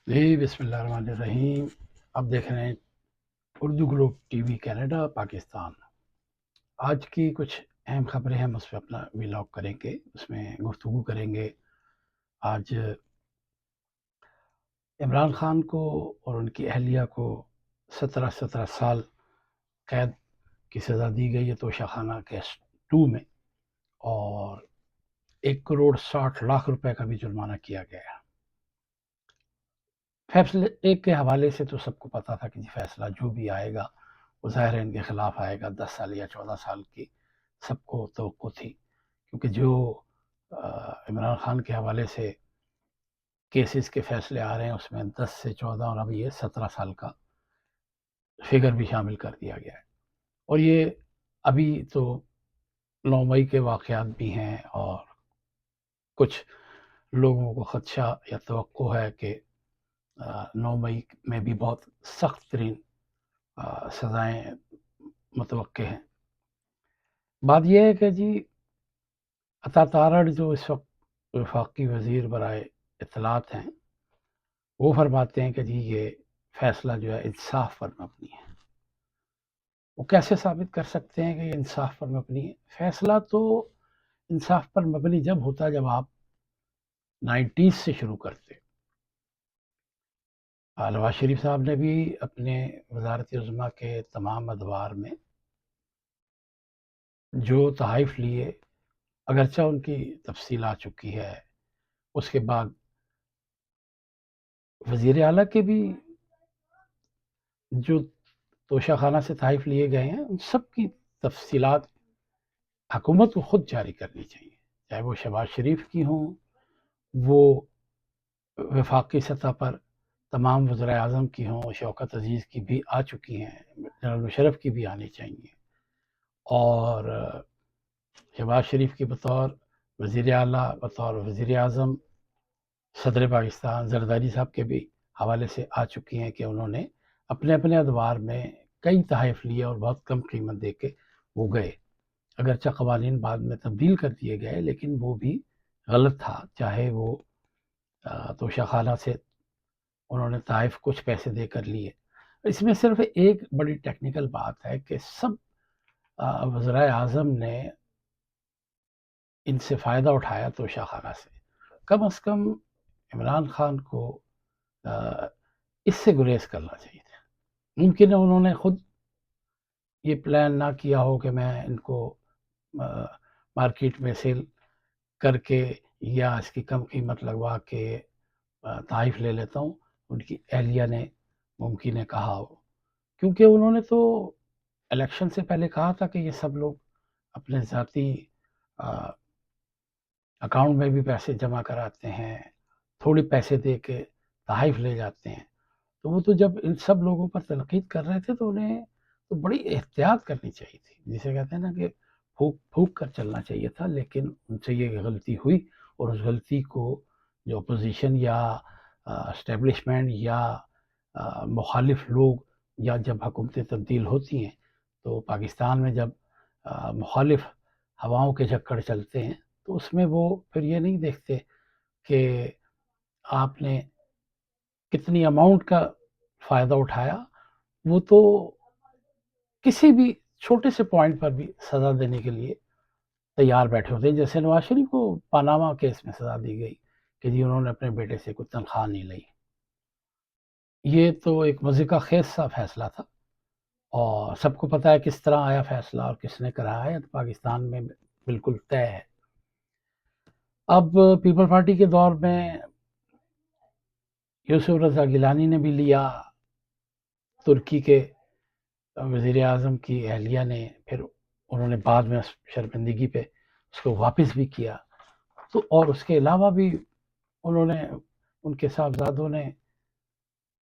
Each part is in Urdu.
جی بسم اللہ الرحمن الرحیم. آپ دیکھ رہے ہیں Urdu Globe T V Canada Pakistan. آج کی کچھ اہم خبریں ہم اس پہ اپنا ولاگ کریں گے، اس میں گفتگو کریں گے. آج عمران خان کو اور ان کی اہلیہ کو 17 سال قید کی سزا دی گئی ہے توشہ خانہ کیس 2 میں، اور 1,60,00,000 روپے کا بھی جرمانہ کیا گیا ہے. فیصلے ایک کے حوالے سے تو سب کو پتا تھا کہ فیصلہ جو بھی آئے گا وہ ظاہر ان کے خلاف آئے گا. 10 سال یا 14 سال کی سب کو توقع تھی، کیونکہ جو عمران خان کے حوالے سے کیسز کے فیصلے آ رہے ہیں اس میں 10 سے 14 اور اب یہ 17 سال کا فگر بھی شامل کر دیا گیا ہے. اور یہ ابھی تو 9 مئی کے واقعات بھی ہیں، اور کچھ لوگوں کو خدشہ یا توقع ہے کہ 9 مئی میں بھی بہت سخت ترین سزائیں متوقع ہیں. بات یہ ہے کہ جی عطا تارڑ جو اس وقت وفاقی وزیر برائے اطلاعات ہیں، وہ فرماتے ہیں کہ جی یہ فیصلہ جو ہے انصاف پر مبنی ہے. وہ کیسے ثابت کر سکتے ہیں کہ یہ انصاف پر مبنی ہے؟ فیصلہ تو انصاف پر مبنی جب ہوتا ہے جب آپ 90s سے شروع کرتے. نواز شریف صاحب نے بھی اپنے وزارت عظمیٰ کے تمام ادوار میں جو تحائف لیے، اگرچہ ان کی تفصیل آ چکی ہے، اس کے بعد وزیر اعلیٰ کے بھی جو توشہ خانہ سے تحائف لیے گئے ہیں ان سب کی تفصیلات حکومت کو خود جاری کرنی چاہیے، چاہے وہ شہباز شریف کی ہوں، وہ وفاقی سطح پر تمام وزرائے اعظم کی ہوں، شوکت عزیز کی بھی آ چکی ہیں، جنرل مشرف کی بھی آنی چاہیے. اور شہباز شریف کی بطور وزیر اعلیٰ، بطور وزیر اعظم، صدر پاکستان زرداری صاحب کے بھی حوالے سے آ چکی ہیں کہ انہوں نے اپنے اپنے ادوار میں کئی تحائف لیے اور بہت کم قیمت دے کے وہ گئے. اگرچہ قوانین بعد میں تبدیل کر دیے گئے لیکن وہ بھی غلط تھا. چاہے وہ توشہ خانہ سے انہوں نے تحائف کچھ پیسے دے کر لیے. اس میں صرف ایک بڑی ٹیکنیکل بات ہے کہ سب وزرائے اعظم نے ان سے فائدہ اٹھایا توشہ خانہ سے. کم از کم عمران خان کو اس سے گریز کرنا چاہیے تھا. ممکن ہے انہوں نے خود یہ پلان نہ کیا ہو کہ میں ان کو مارکیٹ میں سیل کر کے یا اس کی کم قیمت لگوا کے تحائف لے لیتا ہوں. ان کی اہلیہ نے ممکن ہے کہا ہو، کیونکہ انہوں نے تو الیکشن سے پہلے کہا تھا کہ یہ سب لوگ اپنے ذاتی اکاؤنٹ میں بھی پیسے جمع کراتے ہیں، تھوڑے پیسے دے کے تحائف لے جاتے ہیں. تو وہ تو جب ان سب لوگوں پر تنقید کر رہے تھے تو انہیں تو بڑی احتیاط کرنی چاہیے تھی، جسے کہتے ہیں نا کہ پھونک کر چلنا چاہیے تھا. لیکن ان سے یہ غلطی ہوئی، اور اس غلطی کو جو اپوزیشن یا اسٹیبلشمنٹ یا مخالف لوگ، یا جب حکومتیں تبدیل ہوتی ہیں تو پاکستان میں جب مخالف ہواؤں کے جھکڑ چلتے ہیں تو اس میں وہ پھر یہ نہیں دیکھتے کہ آپ نے کتنی اماؤنٹ کا فائدہ اٹھایا، وہ تو کسی بھی چھوٹے سے پوائنٹ پر بھی سزا دینے کے لیے تیار بیٹھے ہوتے ہیں. جیسے نواز شریف کو پاناما کیس میں سزا دی گئی کہ جی انہوں نے اپنے بیٹے سے کوئی تنخواہ نہیں لی. یہ تو ایک مزے کا خیز سا فیصلہ تھا، اور سب کو پتہ ہے کس طرح آیا فیصلہ اور کس نے کرایا ہے. پاکستان میں بالکل طے ہے. اب پیپل پارٹی کے دور میں یوسف رضا گیلانی نے بھی لیا، ترکی کے وزیر اعظم کی اہلیہ نے، پھر انہوں نے بعد میں شرمندگی پہ اس کو واپس بھی کیا. تو اور اس کے علاوہ بھی انہوں نے، ان کے صاحبزادوں نے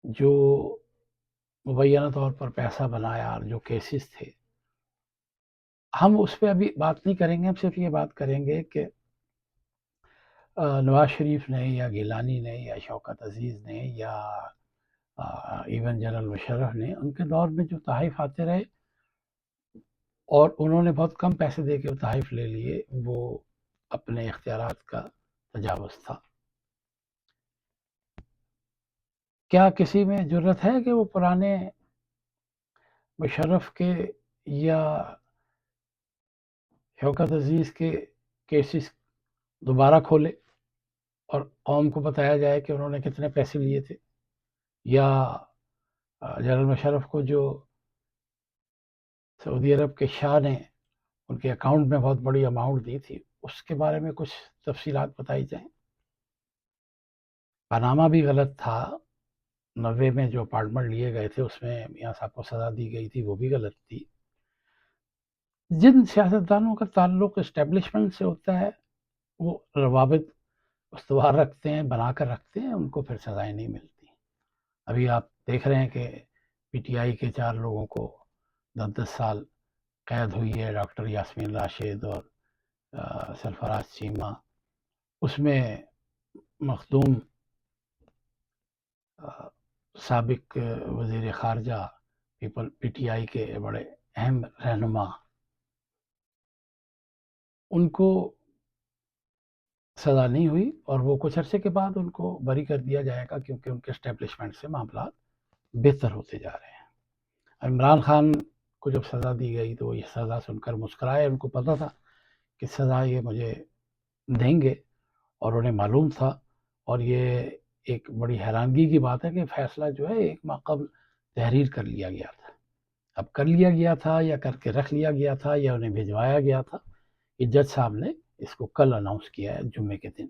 جو مبینہ طور پر پیسہ بنایا اور جو کیسز تھے، ہم اس پہ ابھی بات نہیں کریں گے. ہم صرف یہ بات کریں گے کہ نواز شریف نے یا گیلانی نے یا شوکت عزیز نے یا ایون جنرل مشرف نے ان کے دور میں جو تحائف آتے رہے اور انہوں نے بہت کم پیسے دے کے تحائف لے لیے، وہ اپنے اختیارات کا تجاوز تھا. کیا کسی میں جرت ہے کہ وہ پرانے مشرف کے یا شوکت عزیز کے کیسز دوبارہ کھولے اور قوم کو بتایا جائے کہ انہوں نے کتنے پیسے لیے تھے، یا جنرل مشرف کو جو سعودی عرب کے شاہ نے ان کے اکاؤنٹ میں بہت بڑی اماؤنٹ دی تھی، اس کے بارے میں کچھ تفصیلات بتائی جائیں۔ پاناما بھی غلط تھا، 90 میں جو اپارٹمنٹ لیے گئے تھے اس میں میاں صاحب کو سزا دی گئی تھی، وہ بھی غلط تھی۔ جن سیاستدانوں کا تعلق اسٹیبلشمنٹ سے ہوتا ہے وہ روابط استوار رکھتے ہیں، بنا کر رکھتے ہیں، ان کو پھر سزائیں نہیں ملتی۔ ابھی آپ دیکھ رہے ہیں کہ پی ٹی آئی کے 4 لوگوں کو 10 سال قید ہوئی ہے، ڈاکٹر یاسمین راشد اور سرفراز چیمہ، اس میں مخدوم سابق وزیر خارجہ پی ٹی آئی کے بڑے اہم رہنما، ان کو سزا نہیں ہوئی اور وہ کچھ عرصے کے بعد ان کو بری کر دیا جائے گا، کیونکہ ان کے اسٹیبلشمنٹ سے معاملات بہتر ہوتے جا رہے ہیں۔ عمران خان کو جب سزا دی گئی تو وہ یہ سزا سن کر مسکرائے، ان کو پتہ تھا کہ سزا یہ مجھے دیں گے اور انہیں معلوم تھا، اور یہ ایک بڑی حیرانگی کی بات ہے کہ فیصلہ جو ہے ایک ماہ قبل تحریر کر لیا گیا تھا۔ اب کر لیا گیا تھا یا کر کے رکھ لیا گیا تھا یا انہیں بھجوایا گیا تھا، یہ جج صاحب نے اس کو کل اناؤنس کیا ہے، جمعے کے دن۔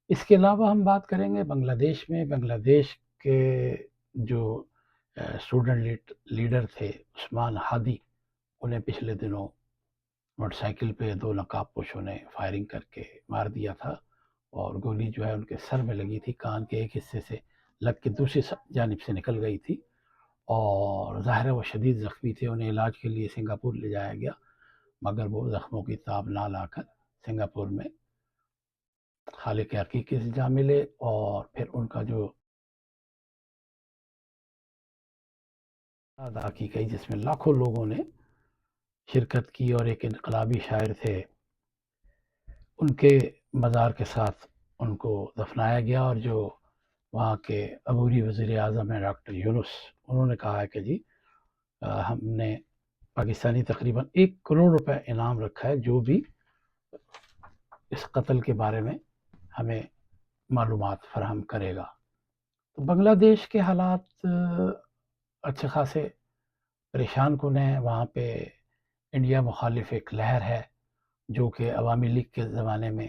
اس کے علاوہ ہم بات کریں گے بنگلہ دیش میں۔ بنگلہ دیش کے جو اسٹوڈنٹ لیڈر تھے عثمان ہادی، انہیں پچھلے دنوں موٹر سائیکل پہ 2 نقاب پوشوں نے فائرنگ کر کے مار دیا تھا، اور گولی جو ہے ان کے سر میں لگی تھی، کان کے ایک حصے سے لگ کے دوسری جانب سے نکل گئی تھی، اور ظاہر ہے وہ شدید زخمی تھے، انہیں علاج کے لیے سنگاپور لے جایا گیا، مگر وہ زخموں کی تاب نہ لا کر سنگاپور میں خالق حقیقی سے جا ملے، اور پھر ان کا جو ادا کی گئی جس میں لاکھوں لوگوں نے شرکت کی، اور ایک انقلابی شاعر تھے ان کے مزار کے ساتھ ان کو دفنایا گیا، اور جو وہاں کے عبوری وزیر اعظم ہیں ڈاکٹر یونس، انہوں نے کہا ہے کہ جی ہم نے پاکستانی تقریباً 1 کروڑ روپے انعام رکھا ہے جو بھی اس قتل کے بارے میں ہمیں معلومات فراہم کرے گا۔ تو بنگلہ دیش کے حالات اچھے خاصے پریشان کن ہیں۔ وہاں پہ انڈیا مخالف ایک لہر ہے، جو کہ عوامی لیگ کے زمانے میں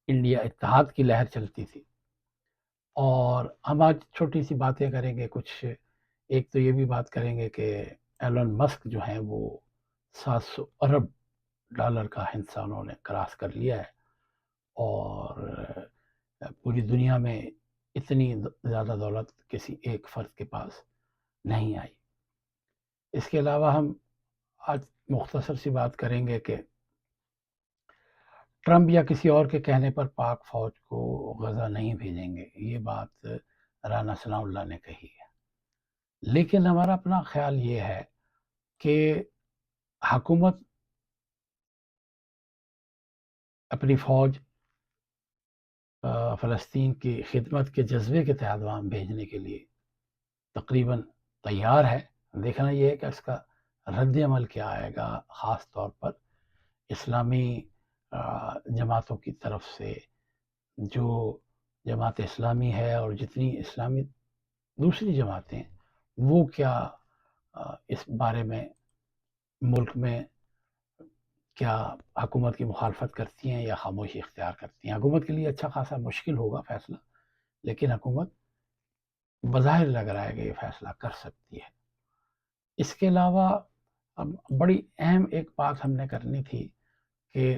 انڈیا اتحاد کی لہر چلتی تھی، اور ہم آج چھوٹی سی باتیں کریں گے کچھ۔ ایک تو یہ بھی بات کریں گے کہ ایلن مسک جو ہیں وہ 700 ارب ڈالر کا ہندسہ انہوں نے کراس کر لیا ہے، اور پوری دنیا میں اتنی زیادہ دولت کسی ایک فرد کے پاس نہیں آئی۔ اس کے علاوہ ہم آج مختصر سی بات کریں گے کہ ٹرمپ یا کسی اور کے کہنے پر پاک فوج کو غزہ نہیں بھیجیں گے، یہ بات رانا ثناء اللہ نے کہی ہے، لیکن ہمارا اپنا خیال یہ ہے کہ حکومت اپنی فوج فلسطین کی خدمت کے جذبے کے تحت وہاں بھیجنے کے لیے تقریباً تیار ہے۔ دیکھنا یہ ہے کہ اس کا رد عمل کیا آئے گا، خاص طور پر اسلامی جماعتوں کی طرف سے، جو جماعت اسلامی ہے اور جتنی اسلامی دوسری جماعتیں ہیں، وہ کیا اس بارے میں ملک میں کیا حکومت کی مخالفت کرتی ہیں یا خاموشی اختیار کرتی ہیں۔ حکومت کے لیے اچھا خاصا مشکل ہوگا فیصلہ، لیکن حکومت بظاہر لگ رہا ہے کہ یہ فیصلہ کر سکتی ہے۔ اس کے علاوہ اب بڑی اہم ایک بات ہم نے کرنی تھی کہ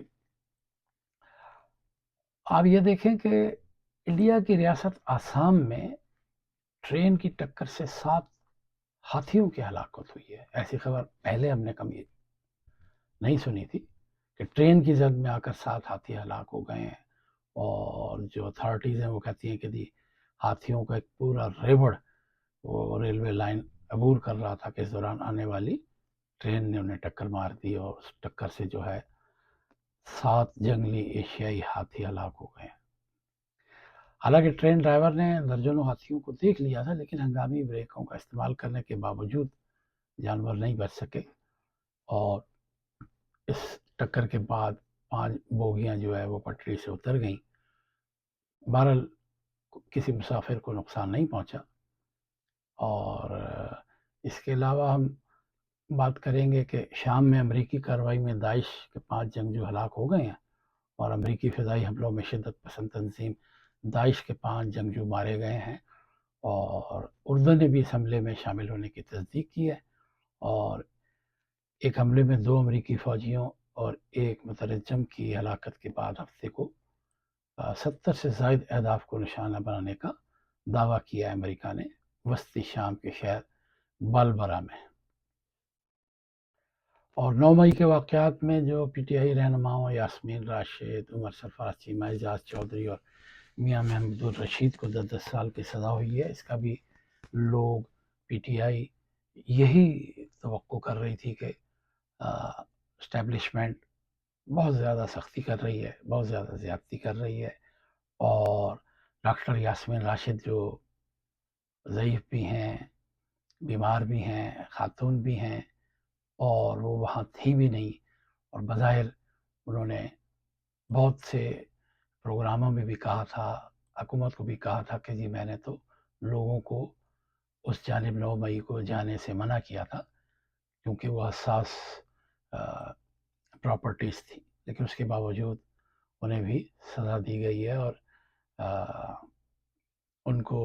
آپ یہ دیکھیں کہ انڈیا کی ریاست آسام میں ٹرین کی ٹکر سے 7 ہاتھیوں کی ہلاکت ہوئی ہے۔ ایسی خبر پہلے ہم نے کبھی نہیں سنی تھی کہ ٹرین کی زد میں آ کر 7 ہاتھی ہلاک ہو گئے ہیں، اور جو اتھارٹیز ہیں وہ کہتی ہیں کہ جی ہاتھیوں کا ایک پورا ریوڑ وہ ریلوے لائن عبور کر رہا تھا کہ اس دوران آنے والی ٹرین نے انہیں ٹکر مار دی، اور اس ٹکر سے جو ہے 7 جنگلی ایشیائی ہاتھی ہلاک ہو گئے ہیں۔ حالانکہ ٹرین ڈرائیور نے درجنوں ہاتھیوں کو دیکھ لیا تھا، لیکن ہنگامی بریکوں کا استعمال کرنے کے باوجود جانور نہیں بچ سکے، اور اس ٹکر کے بعد 5 بوگیاں جو ہے وہ پٹری سے اتر گئیں۔ بہرحال کسی مسافر کو نقصان نہیں پہنچا۔ اور اس کے علاوہ ہم بات کریں گے کہ شام میں امریکی کارروائی میں داعش کے 5 جنگجو ہلاک ہو گئے ہیں، اور امریکی فضائی حملوں میں شدت پسند تنظیم داعش کے 5 جنگجو مارے گئے ہیں، اور اردن نے بھی اس حملے میں شامل ہونے کی تصدیق کی ہے، اور ایک حملے میں 2 امریکی فوجیوں اور ایک مترجم کی ہلاکت کے بعد ہفتے کو 70 سے زائد اہداف کو نشانہ بنانے کا دعویٰ کیا ہے امریکہ نے وسطی شام کے شہر بالبرا میں۔ اور 9 مئی کے واقعات میں جو پی ٹی آئی رہنماؤں یاسمین راشد، عمر سرفراز چیمہ، اعجاز چودھری اور میاں محمود الرشید کو 10 سال کی سزا ہوئی ہے، اس کا بھی لوگ پی ٹی آئی یہی توقع کر رہی تھی کہ اسٹیبلشمنٹ بہت زیادہ سختی کر رہی ہے، بہت زیادہ زیادتی کر رہی ہے، اور ڈاکٹر یاسمین راشد جو ضعیف بھی ہیں، بیمار بھی ہیں، خاتون بھی ہیں، اور وہ وہاں تھی بھی نہیں، اور بظاہر انہوں نے بہت سے پروگراموں میں بھی کہا تھا، حکومت کو بھی کہا تھا کہ جی میں نے تو لوگوں کو اس جانب 9 مئی کو جانے سے منع کیا تھا کیونکہ وہ حساس پراپرٹیز تھی، لیکن اس کے باوجود انہیں بھی سزا دی گئی ہے، اور ان کو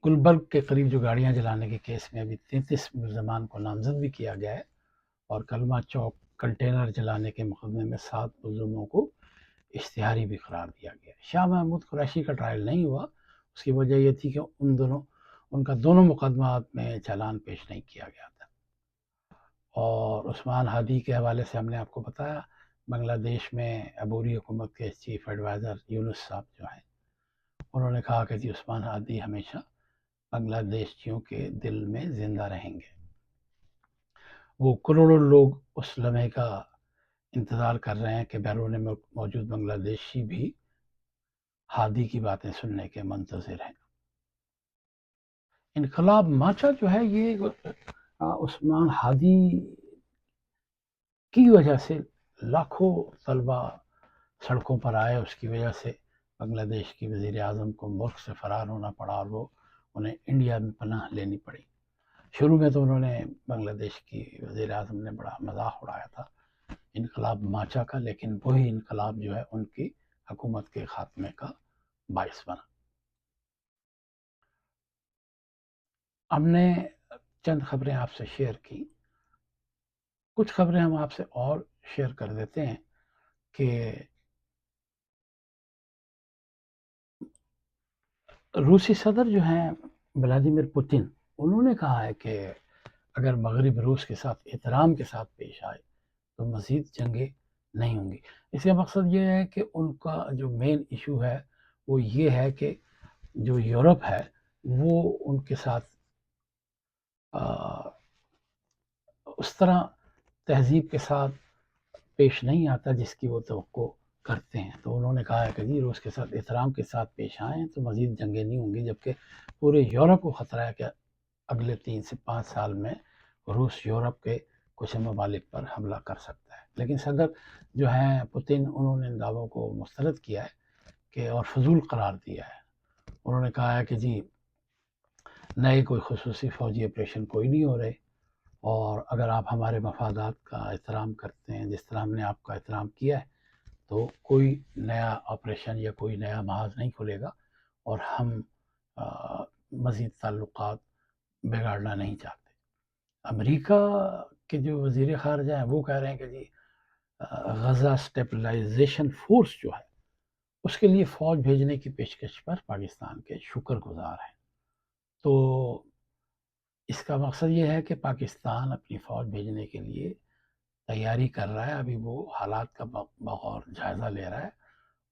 گلبرگ کے قریب جو گاڑیاں جلانے کے کیس میں ابھی 33 ملزمان کو نامزد بھی کیا گیا ہے، اور کلمہ چوک کنٹینر جلانے کے مقدمے میں 7 ملزموں کو اشتہاری بھی قرار دیا گیا۔ شاہ محمود قریشی کا ٹرائل نہیں ہوا، اس کی وجہ یہ تھی کہ ان کا دونوں مقدمات میں چالان پیش نہیں کیا گیا تھا۔ اور عثمان ہادی کے حوالے سے ہم نے آپ کو بتایا، بنگلہ دیش میں عبوری حکومت کے چیف ایڈوائزر یونس صاحب جو ہیں، انہوں نے کہا کہ جی عثمان ہادی ہمیشہ بنگلہ دیشیوں کے دل میں زندہ رہیں گے۔ وہ کروڑوں لوگ اس لمحے کا انتظار کر رہے ہیں کہ بیرون ملک موجود بنگلہ دیشی بھی ہادی کی باتیں سننے کے منتظر ہیں۔ انقلاب مارچہ جو ہے یہ عثمان ہادی کی وجہ سے لاکھوں طلبہ سڑکوں پر آئے، اس کی وجہ سے بنگلہ دیش کی وزیر اعظم کو ملک سے فرار ہونا پڑا، اور وہ انہیں انڈیا میں پناہ لینی پڑی۔ شروع میں تو انہوں نے بنگلہ دیش کی وزیر اعظم نے بڑا مذاق اڑایا تھا انقلاب مارچہ کا، لیکن وہی انقلاب جو ہے ان کی حکومت کے خاتمے کا باعث بنا۔ ہم نے چند خبریں آپ سے شیئر کی، کچھ خبریں ہم آپ سے اور شیئر کر دیتے ہیں کہ روسی صدر جو ہیں ولادیمیر پوتن، انہوں نے کہا ہے کہ اگر مغرب روس کے ساتھ احترام کے ساتھ پیش آئے تو مزید جنگیں نہیں ہوں گی۔ اس کا مقصد یہ ہے کہ ان کا جو مین ایشو ہے وہ یہ ہے کہ جو یورپ ہے وہ ان کے ساتھ اس طرح تہذیب کے ساتھ پیش نہیں آتا جس کی وہ توقع کرتے ہیں، تو انہوں نے کہا ہے کہ جی روس کے ساتھ احترام کے ساتھ پیش آئیں تو مزید جنگیں نہیں ہوں گی، جبکہ پورے یورپ کو خطرہ ہے کہ اگلے 3 سے 5 سال میں روس یورپ کے کچھ ممالک پر حملہ کر سکتا ہے۔ لیکن صدر جو ہیں پوتن، انہوں نے ان دعووں کو مسترد کیا ہے کہ اور فضول قرار دیا ہے۔ انہوں نے کہا ہے کہ جی نئے کوئی خصوصی فوجی آپریشن کوئی نہیں ہو رہے، اور اگر آپ ہمارے مفادات کا احترام کرتے ہیں جس طرح ہم نے آپ کا احترام کیا ہے تو کوئی نیا آپریشن یا کوئی نیا محاذ نہیں کھلے گا، اور ہم مزید تعلقات بگاڑنا نہیں چاہتے۔ امریکہ کے جو وزیر خارجہ ہیں وہ کہہ رہے ہیں کہ جی غزہ اسٹیبلائزیشن فورس جو ہے اس کے لیے فوج بھیجنے کی پیشکش پر پاکستان کے شکر گزار ہیں۔ تو اس کا مقصد یہ ہے کہ پاکستان اپنی فوج بھیجنے کے لیے تیاری کر رہا ہے، ابھی وہ حالات کا بغور جائزہ لے رہا ہے،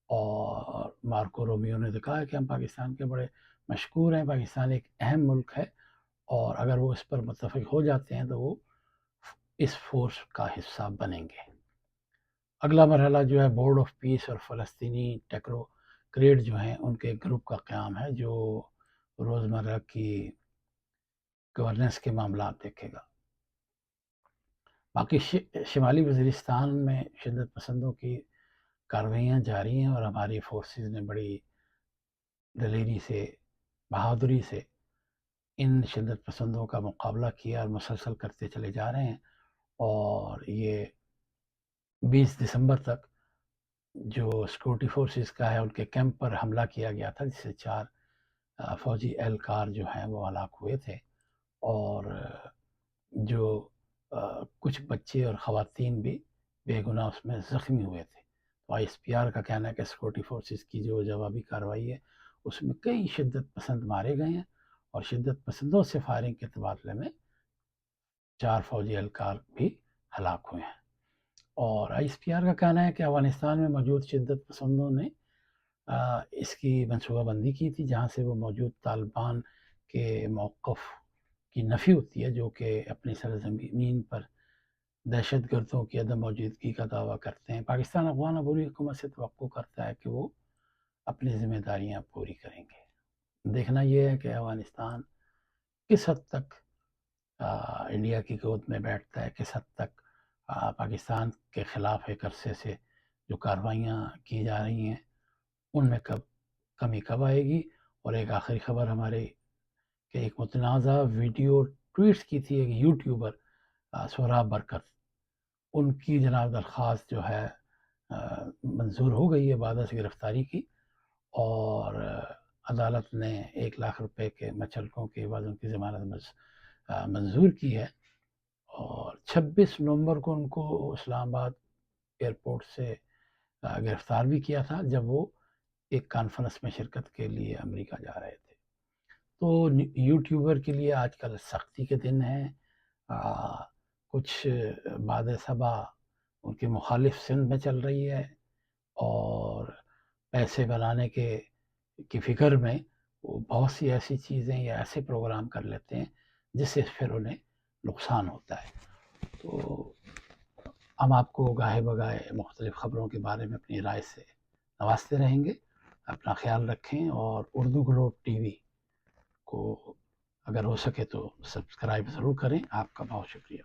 اور مارکو رومیو نے کہا ہے کہ ہم پاکستان کے بڑے مشکور ہیں، پاکستان ایک اہم ملک ہے، اور اگر وہ اس پر متفق ہو جاتے ہیں تو وہ اس فورس کا حصہ بنیں گے۔ اگلا مرحلہ جو ہے بورڈ آف پیس اور فلسطینی کریٹ جو ہیں ان کے ایک گروپ کا قیام ہے جو روزمرہ کی گورننس کے معاملات دیکھے گا۔ باقی شمالی وزیرستان میں شدت پسندوں کی کارروائیاں جاری ہیں اور ہماری فورسز نے بڑی دلیری سے، بہادری سے ان شدت پسندوں کا مقابلہ کیا اور مسلسل کرتے چلے جا رہے ہیں، اور یہ 20 دسمبر تک جو سیکورٹی فورسز کا ہے ان کے کیمپ پر حملہ کیا گیا تھا، جس سے 4 فوجی اہلکار جو ہیں وہ ہلاک ہوئے تھے، اور جو کچھ بچے اور خواتین بھی بے گناہ اس میں زخمی ہوئے تھے۔ تو آئی ایس پی آر کا کہنا ہے کہ سیکورٹی فورسز کی جو جوابی کارروائی ہے اس میں کئی شدت پسند مارے گئے ہیں، اور شدت پسندوں سے فائرنگ کے تبادلے میں 4 فوجی اہلکار بھی ہلاک ہوئے ہیں۔ اور آئی ایس پی آر کا کہنا ہے کہ افغانستان میں موجود شدت پسندوں نے اس کی منصوبہ بندی کی تھی، جہاں سے وہ موجود طالبان کے موقف کی نفی ہوتی ہے، جو کہ اپنی سرزمین پر دہشت گردوں کی عدم موجودگی کا دعویٰ کرتے ہیں۔ پاکستان افغان عبوری حکومت سے توقع کرتا ہے کہ وہ اپنی ذمہ داریاں پوری کریں گے۔ دیکھنا یہ ہے کہ افغانستان کس حد تک انڈیا کی گود میں بیٹھتا ہے، کس حد تک پاکستان کے خلاف ایک عرصے سے جو کارروائیاں کی جا رہی ہیں ان میں کمی کب آئے گی۔ اور ایک آخری خبر ہمارے کہ ایک متنازع ویڈیو ٹویٹس کی تھی ایک یوٹیوبر سہراب برکت، ان کی جناب درخواست جو ہے منظور ہو گئی ہے بعد از گرفتاری کی، اور عدالت نے 1 لاکھ روپے کے مچلکوں کے بعد ان کی ضمانت منظور کی ہے، اور 26 نومبر کو ان کو اسلام آباد ایئرپورٹ سے گرفتار بھی کیا تھا جب وہ ایک کانفرنس میں شرکت کے لیے امریکہ جا رہے تھے۔ تو یوٹیوبر کے لیے آج کل سختی کے دن ہیں۔ کچھ باد صبا ان کی مخالف سندھ میں چل رہی ہے، اور پیسے بنانے کی فکر میں وہ بہت سی ایسی چیزیں یا ایسے پروگرام کر لیتے ہیں جس سے پھر انہیں نقصان ہوتا ہے۔ تو ہم آپ کو گاہے بگاہے مختلف خبروں کے بارے میں اپنی رائے سے نوازتے رہیں گے۔ اپنا خیال رکھیں، اور اردو گلوب ٹی وی کو اگر ہو سکے تو سبسکرائب ضرور کریں۔ آپ کا بہت شکریہ۔